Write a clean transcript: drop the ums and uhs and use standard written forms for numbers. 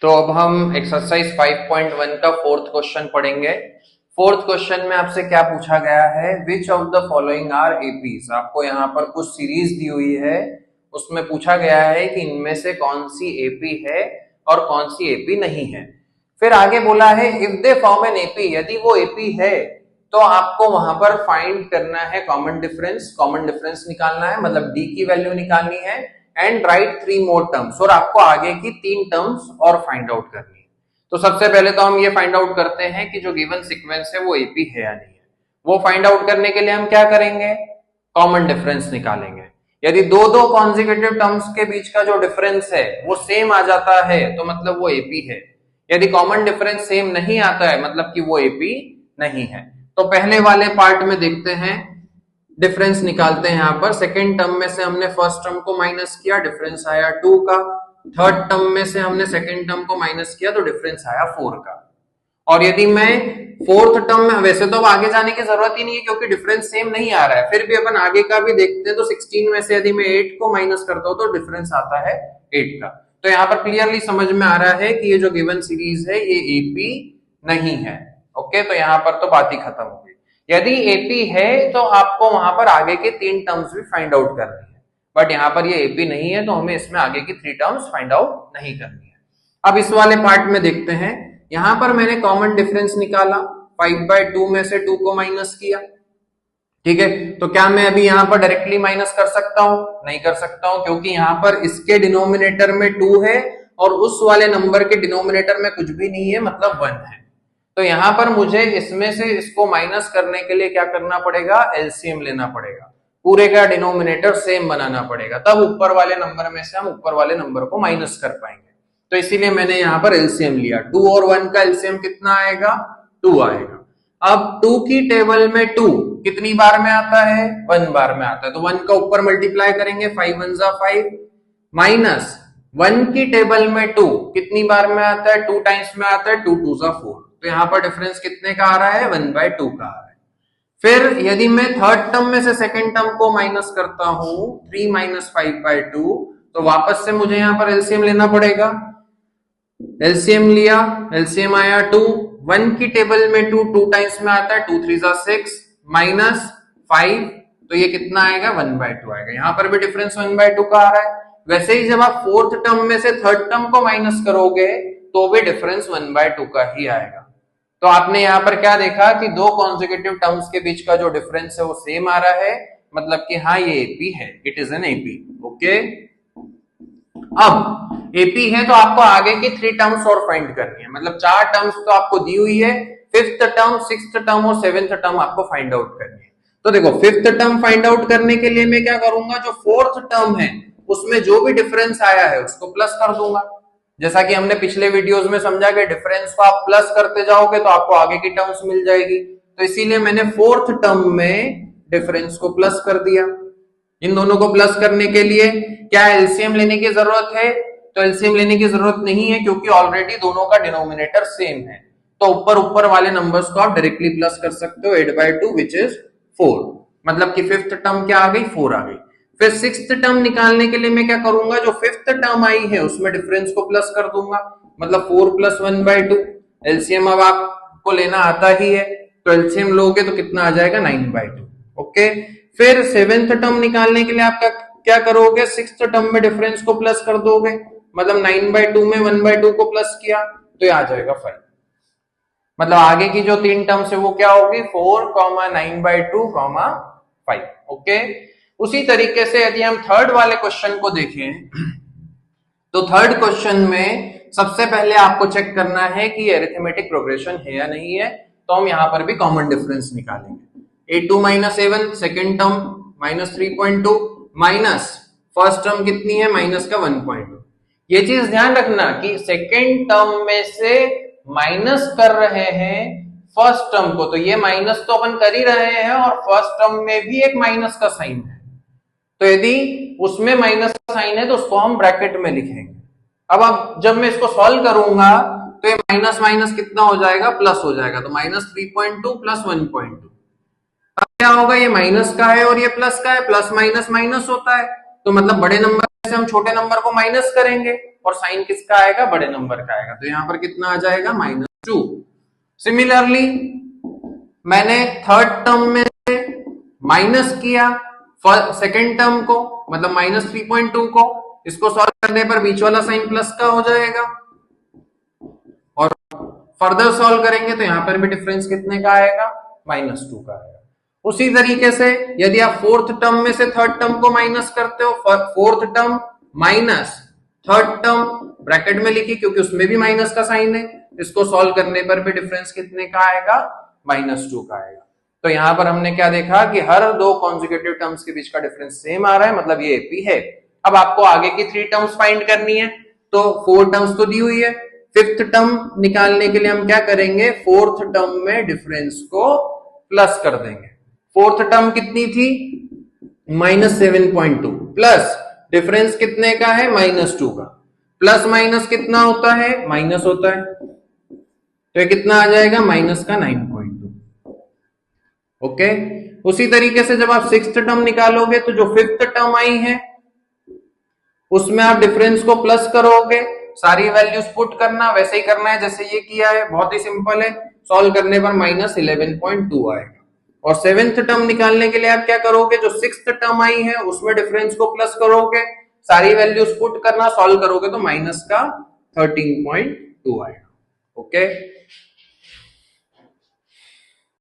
तो अब हम एक्सरसाइज 5.1 का फोर्थ क्वेश्चन पढ़ेंगे। फोर्थ क्वेश्चन में आपसे क्या पूछा गया है, which of the following are APs. आपको यहाँ पर कुछ सीरीज दी हुई है, उसमें पूछा गया है कि इनमें से कौन सी एपी है और कौन सी एपी नहीं है। फिर आगे बोला है if they form an AP, यदि वो एपी है तो आपको वहां पर फाइंड करना है कॉमन डिफरेंस। कॉमन डिफरेंस निकालना है, मतलब डी की वैल्यू निकालनी है एंड राइट 3 मोर टर्म्स, और आपको आगे की 3 टर्म्स और फाइंड आउट करनी है। तो सबसे पहले तो हम ये फाइंड आउट करते हैं कि जो गिवन सीक्वेंस है वो एपी है या नहीं है। वो फाइंड आउट करने के लिए हम क्या करेंगे, कॉमन डिफरेंस निकालेंगे। यदि दो दो कॉन्जिक्यूटिव टर्म्स के बीच का जो डिफरेंस है वो सेम आ जाता है तो मतलब वो एपी है। यदि कॉमन डिफरेंस सेम नहीं आता है मतलब कि वो एपी नहीं है। तो पहले वाले पार्ट में देखते हैं, डिफरेंस निकालते हैं। यहां पर सेकेंड टर्म में से हमने फर्स्ट टर्म को माइनस किया, डिफरेंस आया 2 का। थर्ड टर्म में से हमने सेकेंड टर्म को माइनस किया तो डिफरेंस आया 4 का। और यदि मैं फोर्थ टर्म में, वैसे तो अब आगे जाने की जरूरत ही नहीं है क्योंकि डिफरेंस सेम नहीं आ रहा है, फिर भी अपन आगे का भी देखते हैं। तो 16 में से यदि मैं 8 को माइनस करता हूं तो डिफरेंस आता है 8 का। तो यहाँ पर क्लियरली समझ में आ रहा है कि ये जो गिवन सीरीज है ये एपी नहीं है। ओके, तो यहाँ पर तो बात ही खत्म हो गई। यदि एपी है तो आपको वहां पर आगे के 3 टर्म्स भी फाइंड आउट करनी है, बट यहाँ पर ये एपी नहीं है तो हमें इसमें आगे की 3 टर्म्स फाइंड आउट नहीं करनी है। अब इस वाले पार्ट में देखते हैं। यहां पर मैंने कॉमन डिफरेंस निकाला, 5/2 में से 2 को माइनस किया। ठीक है, तो क्या मैं अभी यहां पर डायरेक्टली माइनस कर सकता हूं? नहीं कर सकता हूं, क्योंकि यहां पर इसके डिनोमिनेटर में 2 है और उस वाले नंबर के डिनोमिनेटर में कुछ भी नहीं है, मतलब 1 है। तो यहां पर मुझे इसमें से इसको माइनस करने के लिए क्या करना पड़ेगा, एलसीएम लेना पड़ेगा। पूरे का डिनोमिनेटर सेम बनाना पड़ेगा, तब ऊपर वाले नंबर में से हम ऊपर वाले नंबर को माइनस कर पाएंगे। तो इसीलिए मैंने यहां पर एलसीएम लिया। 2 और 1 का एलसीएम कितना आएगा, 2 आएगा। अब 2 की टेबल में 2 कितनी बार में आता है, 1 बार में आता है। तो 1 का ऊपर मल्टीप्लाई करेंगे, 5 1 जा 5, माइनस 1 की टेबल में 2 कितनी बार में आता है, 2 टाइम्स में आता है, 2 2 जा 4। तो यहां पर डिफरेंस कितने का आ रहा है, 1/2 का आ रहा है। फिर यदि मैं थर्ड टर्म में से सेकेंड टर्म को माइनस करता हूं, 3 - 5/2, तो वापस से मुझे यहां पर एलसीएम लेना पड़ेगा। एलसीएम लिया, एलसीएम आया 2, 1 की टेबल में 2 टाइम्स में आता है, 2 3 जा 6, माइनस 5, तो ये कितना आएगा, 1/2 आएगा। यहां पर भी डिफरेंस 1/2 का आ रहा है। वैसे ही जब आप फोर्थ टर्म में से थर्ड टर्म को माइनस करोगे तो भी डिफरेंस 1/2 का ही आएगा। तो आपने यहां पर क्या देखा कि दो कॉन्जिक्यूटिव टर्म्स के बीच का जो डिफरेंस है वो सेम आ रहा है, मतलब कि हाँ ये एपी है, it is an AP. Okay, अब एपी है तो आपको आगे की 3 टर्म्स और फाइंड करनी है, मतलब 4 टर्म्स तो आपको दी हुई है, 5th टर्म, 6th टर्म और 7th टर्म आपको फाइंड आउट करनी है। तो देखो 5th टर्म फाइंड आउट करने के लिए मैं क्या करूंगा, जो 4th टर्म है उसमें जो भी डिफरेंस आया है उसको प्लस कर दूंगा। जैसा कि हमने पिछले वीडियोस में समझा कि डिफरेंस को आप प्लस करते जाओगे तो आपको आगे की टर्म्स मिल जाएगी। तो इसीलिए मैंने 4th टर्म में डिफरेंस को प्लस कर दिया। इन दोनों को प्लस करने के लिए क्या एलसीएम लेने की जरूरत है, तो एलसीएम लेने की जरूरत नहीं है क्योंकि ऑलरेडी दोनों का डिनोमिनेटर सेम है। तो ऊपर वाले नंबर्स को आप डायरेक्टली प्लस कर सकते हो, 8/2 विच इज 4, मतलब कि 5th टर्म क्या आ गई, 4 आ गई। फिर 6th टर्म निकालने के लिए मैं क्या करूंगा, जो 5th टर्म आई है उसमें डिफरेंस को प्लस कर दूंगा, मतलब 4 + 1/2। एलसीएम अब आपको लेना आता ही है, तो एलसीएम लोगे तो कितना आ जाएगा, 9/2। ओके, फिर 7th टर्म निकालने के लिए आप क्या करोगे, 6th टर्म में डिफरेंस को प्लस कर दोगे, मतलब 9/2 में 1/2 को प्लस किया तो ये आ जाएगा 5। मतलब आगे की जो 3 टर्म्स है वो क्या होगी, 4, 9/2, 5। ओके, उसी तरीके से यदि हम थर्ड वाले क्वेश्चन को देखें तो थर्ड क्वेश्चन में सबसे पहले आपको चेक करना है कि अरिथमेटिक प्रोग्रेशन है या नहीं है। तो हम यहां पर भी कॉमन डिफरेंस निकालेंगे। A2 - A1 second term -3.2, minus first term कितनी है, माइनस का 1.2। ये चीज ध्यान रखना कि सेकेंड टर्म में से माइनस कर रहे हैं फर्स्ट टर्म को, तो ये माइनस तो अपन कर ही रहे हैं और फर्स्ट टर्म में भी एक माइनस का साइन है। तो यदि उसमें माइनस का साइन है तो उसको हम ब्रैकेट में लिखेंगे। अब जब मैं इसको सॉल्व करूंगा तो ये माइनस माइनस कितना हो जाएगा, प्लस हो जाएगा। तो -3.2 + 1.2, अब क्या होगा, ये माइनस का है और ये प्लस का है, प्लस माइनस माइनस होता है, तो मतलब बड़े नंबर से हम छोटे नंबर को माइनस करेंगे और साइन किसका आएगा, बड़े नंबर का आएगा, तो यहाँ पर कितना आ जाएगा -2। सिमिलरली मैंने थर्ड टर्म में माइनस किया सेकेंड टर्म को, मतलब -3.2 को, इसको सॉल्व करने पर बीच वाला साइन प्लस का हो जाएगा और फर्दर सॉल्व करेंगे तो यहां पर भी डिफरेंस कितने का आएगा, -2 का आएगा। उसी तरीके से यदि आप फोर्थ टर्म में से थर्ड टर्म को माइनस करते हो, fourth term minus third term bracket में लिखी क्योंकि उसमें भी माइनस का साइन है, इसको सॉल्व करने पर भी डिफरेंस कितने का आएगा, -2 का आएगा। तो यहां पर हमने क्या देखा कि हर दो कॉन्जिक्यूटिव टर्म्स के बीच का डिफरेंस सेम आ रहा है, मतलब ये एपी है। अब आपको आगे की 3 टर्म्स फाइंड करनी है, तो 4 टर्म्स तो दी हुई है, फिफ्थ टर्म निकालने के लिए हम क्या करेंगे, फोर्थ टर्म में डिफरेंस को प्लस कर देंगे। फोर्थ टर्म कितनी थी, -7.2 प्लस डिफरेंस कितने का है, -2 का, प्लस माइनस कितना होता है, माइनस होता है, तो ये कितना आ जाएगा, माइनस का 9.2। ओके, उसी तरीके से जब आप सिक्स्थ टर्म निकालोगे तो जो फिफ्थ टर्म आई है उसमें आप डिफरेंस को प्लस करोगे, सारी वैल्यूज पुट करना, वैसे ही करना है जैसे ये किया है, बहुत ही सिंपल है। सॉल्व करने पर -11.2 आएगा। और सेवेंथ टर्म निकालने के लिए आप क्या करोगे, जो सिक्स्थ टर्म आई है उसमें डिफरेंस को प्लस करोगे, सारी वैल्यूज पुट करना, सॉल्व करोगे तो माइनस का 13.2 आएगा। ओके,